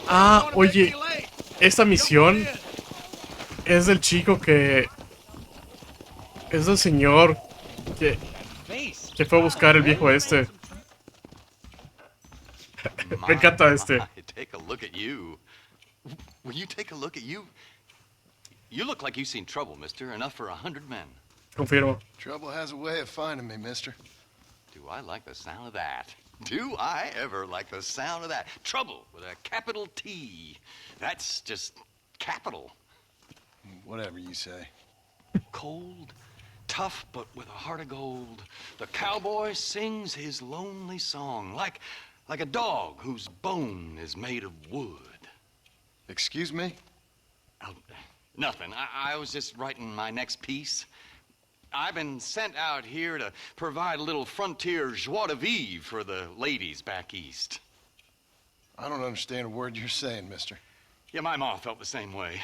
Ah, oye, esta misión es del chico que... Es del señor que, que fue a buscar el viejo este. Me My, encanta este. my, take a look at you. Will you take a look at you? You look like you've seen trouble, mister. Enough for 100 men. Confirmo. Trouble has a way of finding me, mister. Do I like the sound of that? Do I ever like the sound of that? Trouble with a capital T. That's just capital. Whatever you say. Cold, tough, but with a heart of gold. The cowboy sings his lonely song like a dog whose bone is made of wood. Excuse me? Oh, nothing. I was just writing my next piece. I've been sent out here to provide a little frontier joie de vivre for the ladies back east. I don't understand a word you're saying, mister. Yeah, my ma felt the same way.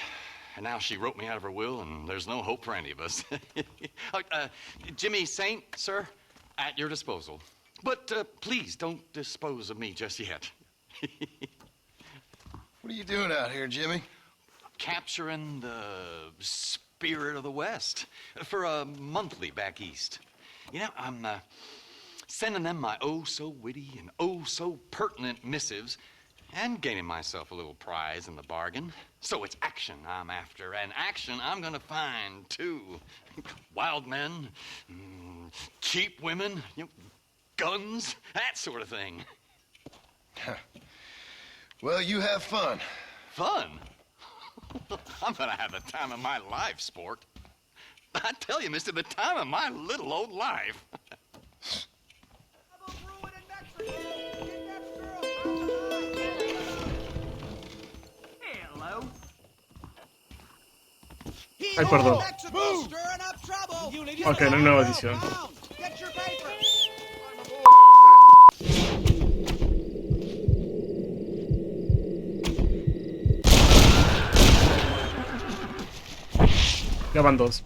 And now she wrote me out of her will, and there's no hope for any of us. Jimmy Saint, sir, at your disposal. But please don't dispose of me just yet. What are you doing out here, Jimmy? Capturing the spirit of the West for a monthly back east. You know, I'm sending them my oh-so-witty and oh-so-pertinent missives and gaining myself a little prize in the bargain. So it's action I'm after, and action I'm gonna find, too. Wild men, cheap women, you know, guns, that sort of thing. Well, you have fun. Fun? I'm gonna have the time of my life, sport. I tell you, mister, the time of my little old life. Hello. Ay, perdón. Ok, no hay nueva edición. Ya van dos.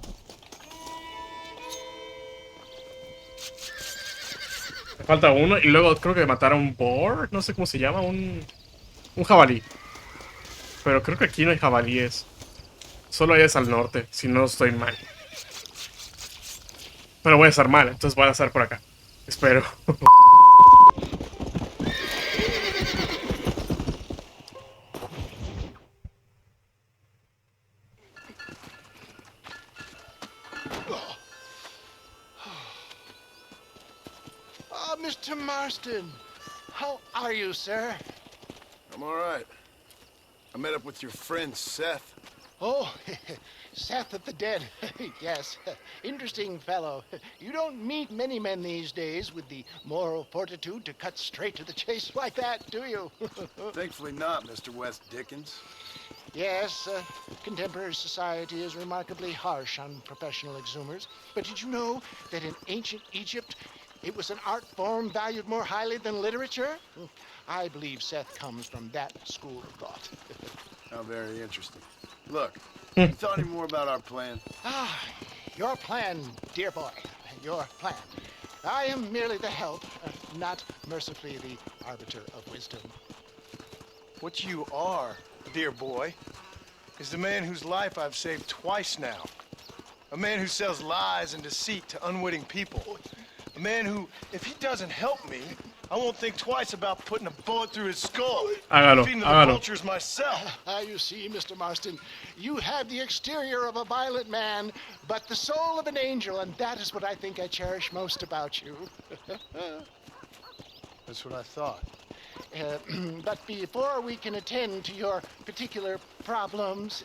Me falta uno y luego creo que matar a un boar. No sé cómo se llama. Un jabalí. Pero creo que aquí no hay jabalíes. Solo hay es al norte, si no estoy mal. Pero voy a estar mal, entonces voy a estar por acá. Espero. Mr. Marston, how are you, sir? I'm all right. I met up with your friend, Seth. Oh, Seth of the Dead. Yes, interesting fellow. You don't meet many men these days with the moral fortitude to cut straight to the chase like that, do you? Thankfully not, Mr. West Dickens. Yes, contemporary society is remarkably harsh on professional exhumers. But did you know that in ancient Egypt, it was an art form valued more highly than literature? I believe Seth comes from that school of thought. How very interesting. Look, you thought any more about our plan? Ah, your plan, dear boy, your plan. I am merely the help, not mercifully the arbiter of wisdom. What you are, dear boy, is the man whose life I've saved twice now. A man who sells lies and deceit to unwitting people. A man who, if he doesn't help me, I won't think twice about putting a bullet through his skull. Hágalo, Feeding the hágalo. vultures myself. You see, Mr. Marston, you have the exterior of a violent man, but the soul of an angel, and that is what I think I cherish most about you. That's what I thought. But before we can attend to your particular problems,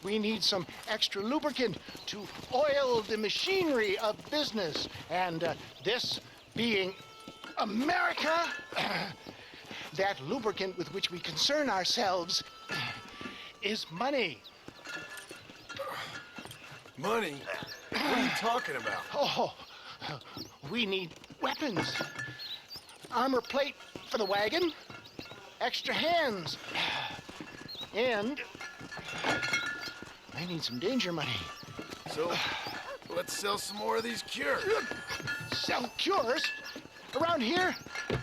we need some extra lubricant to oil the machinery of business. And this being America, that lubricant with which we concern ourselves is money. Money? What are you talking about? Oh, we need weapons. Armor plate for the wagon, extra hands, and I need some danger money. So, let's sell some more of these cures. Sell cures? Around here?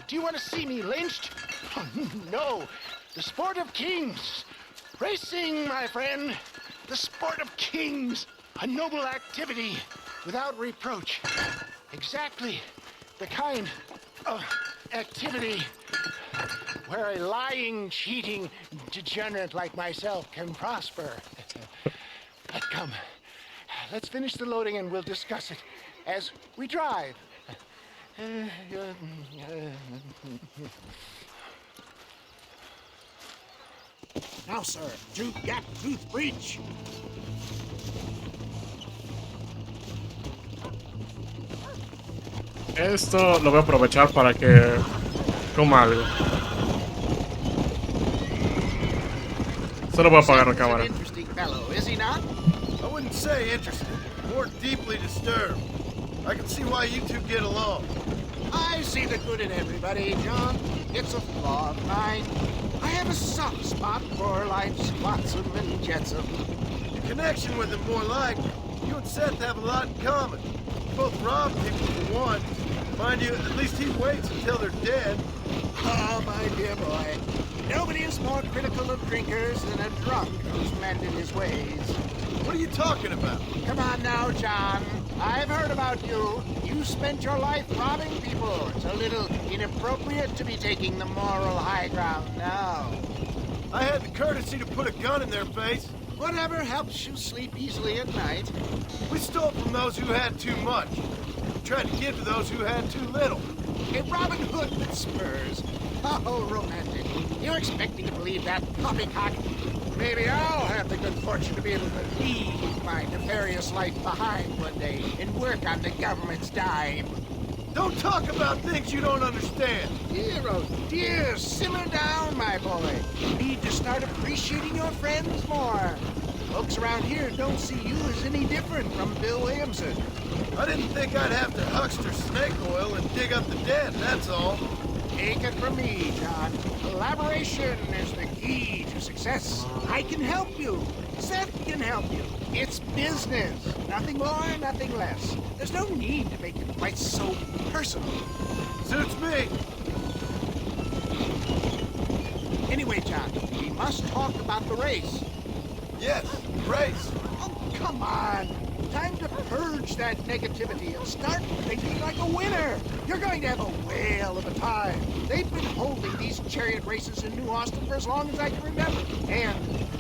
Do you want to see me lynched? No, the sport of kings. Racing, my friend. The sport of kings. A noble activity without reproach. Exactly the kind of activity where a lying, cheating degenerate like myself can prosper. But come, let's finish the loading and we'll discuss it as we drive. Now, sir, to Gap Tooth Breach. Esto lo voy a aprovechar para que coma algo. Solo voy a apagar la Sam's an cámara. interesting fellow, is he not? I wouldn't say interested, more deeply disturbed. I can see why you two get along. I see the good in everybody, John. It's a flaw of mine. I have a soft spot for life's flotsam and jetsam. Your connection with him more like, you and Seth have a lot in common. You both rob people for one. Mind you, at least he waits until they're dead. Oh, my dear boy. Nobody is more critical of drinkers than a drunk who's mended his ways. What are you talking about? Come on now, John. I've heard about you. You spent your life robbing people. It's a little inappropriate to be taking the moral high ground now. I had the courtesy to put a gun in their face. Whatever helps you sleep easily at night. We stole from those who had too much. We tried to give to those who had too little. A Robin Hood with spurs. Oh, romantic. You expect me to believe that poppycock? Maybe I'll have the good fortune to be able to leave my nefarious life behind one day and work on the government's dime. Don't talk about things you don't understand. Dear, oh dear, simmer down, my boy. You need to start appreciating your friends more. Folks around here don't see you as any different from Bill Williamson. I didn't think I'd have to huckster snake oil and dig up the dead, that's all. Take it from me, John. Collaboration is the key to success. I can help you. Seth can help you. It's business. Nothing more, nothing less. There's no need to make it quite so personal. Suits me. Anyway, John, we must talk about the race. Yes, race. Oh, come on. Time to purge that negativity and start thinking like a winner. You're going to have a whale of a time. They've been holding these chariot races in New Austin for as long as I can remember. And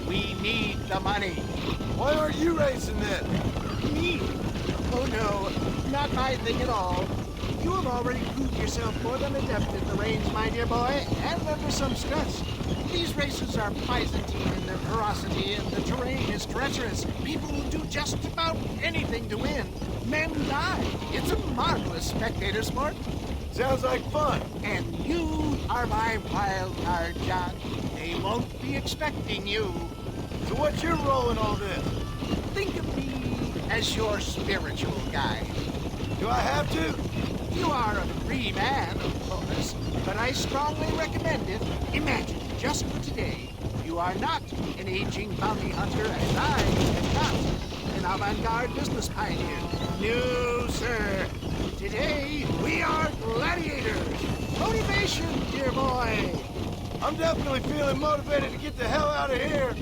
we need the money. Why aren't you racing then? Me? Oh no, not my thing at all. You have already proved yourself more than adept in the reins, my dear boy, and under some stress. These races are Byzantine in their ferocity, and the terrain is treacherous. People will do just about anything to win. Men die. It's a marvelous spectator sport. Sounds like fun. And you are my wild card, John. They won't be expecting you. So what's your role in all this? Think of me as your spiritual guide. Do I have to? You are a free man, of course, but I strongly recommend it. Imagine, just for today, you are not an aging bounty hunter and I am not an avant-garde business pioneer. No, sir. Today, we are gladiators. Motivation, dear boy. I'm definitely feeling motivated to get the hell out of here.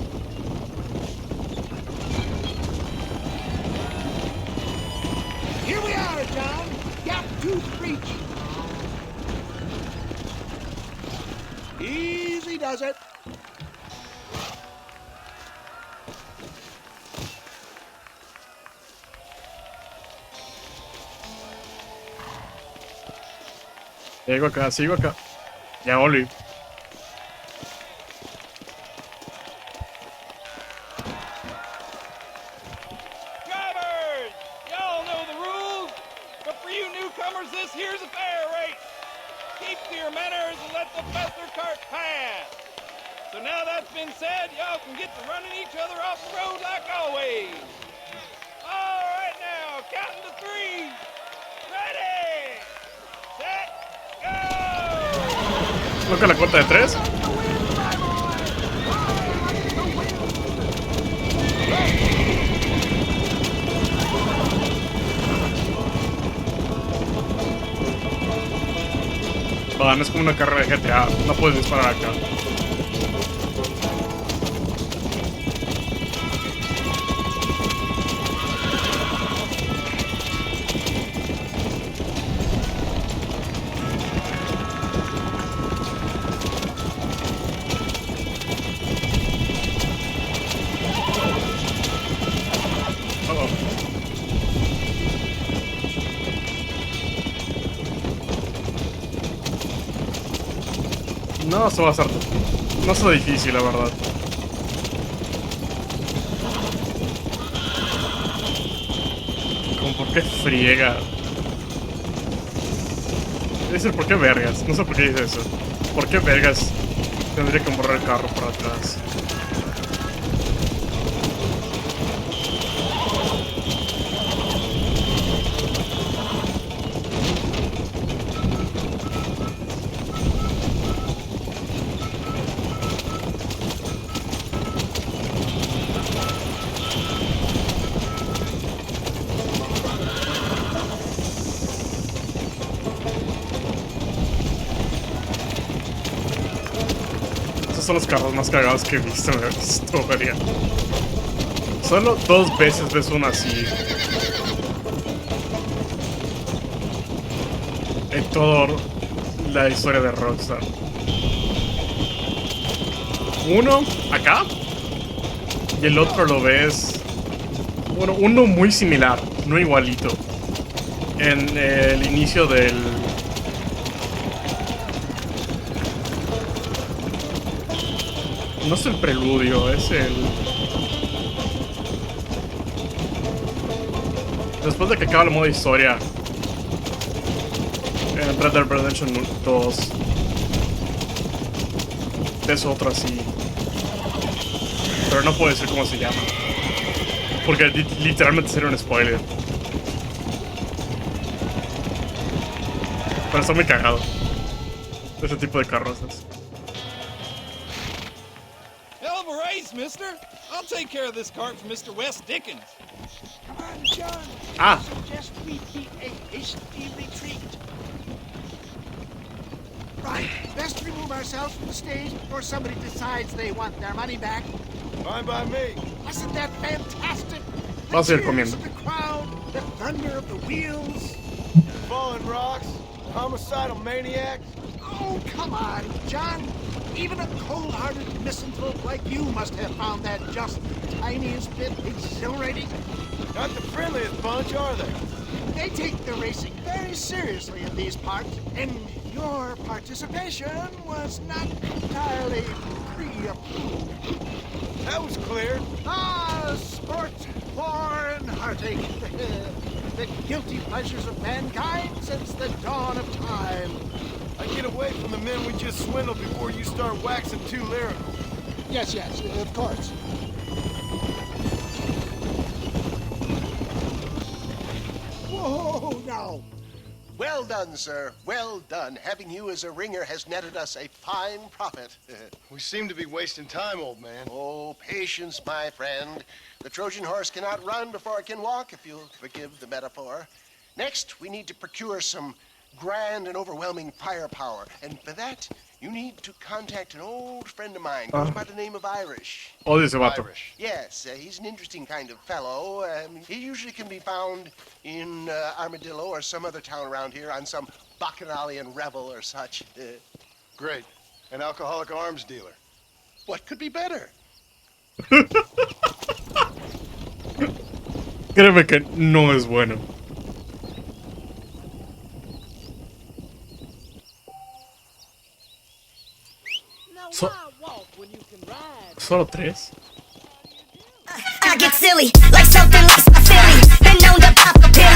Here we are, John. Gap Tooth Breach. Easy does it. Sigo acá. Ya volví. Drivers! Y'all know the rules, but for you newcomers, this here's a fair race. Keep to your manners and let the faster cart pass. So now that's been said, y'all can get to running each other off the road like always. All right now, counting to three. Ready, set, go! ¿No que la cuenta de tres? Va, no es como una carrera de GTA. No puedes disparar acá. No, eso va a ser... No es difícil, la verdad. Como por qué friega. Es el por qué vergas. No sé por qué dice eso. ¿Por qué vergas tendría que borrar el carro por atrás? Son los carros más cagados que he visto en la historia. Solo 2 veces ves uno así. En toda la historia de Rockstar. Uno acá. Y el otro lo ves... Bueno, uno muy similar, no igualito. En el inicio del... No es el preludio, es el... Después de que acaba el modo historia en Red Dead Redemption 2, es otro así. Pero no puedo decir cómo se llama, porque literalmente sería un spoiler. Pero está muy cagado ese tipo de carrozas. Mister. I'll take care of this cart for Mr. West Dickens. Come on, John. Ah. I suggest we beat a hasty retreat. Right. Best remove ourselves from the stage before somebody decides they want their money back. Fine by me. Wasn't that fantastic? Vamos a ir The cheers comiendo. of the crowd, the thunder of the wheels. Falling rocks, homicidal maniacs. Oh, come on, John. Even a cold-hearted misanthrope like you must have found that just the tiniest bit exhilarating. Not the friendliest bunch, are they? They take the racing very seriously in these parts, and your participation was not entirely pre-approved. That was clear. Ah, sport, war, and heartache. The guilty pleasures of mankind since the dawn of time. I get away from the men we just swindled before you start waxing too lyrical. Yes, of course. Whoa, no. Well done, sir. Well done. Having you as a ringer has netted us a fine profit. We seem to be wasting time, old man. Oh, patience, my friend. The Trojan horse cannot run before it can walk, if you'll forgive the metaphor. Next, we need to procure some grand and overwhelming firepower. And for that, you need to contact an old friend of mine, goes by the name of Irish. Odio ese vato. Irish. Yes, he's an interesting kind of fellow. He usually can be found in Armadillo or some other town around here on some bacchanalian revel or such. Great. An alcoholic arms dealer. What could be better? Créeme que no es bueno. Solo 3. I get silly, like something like a Philly. Been known to pop a pill.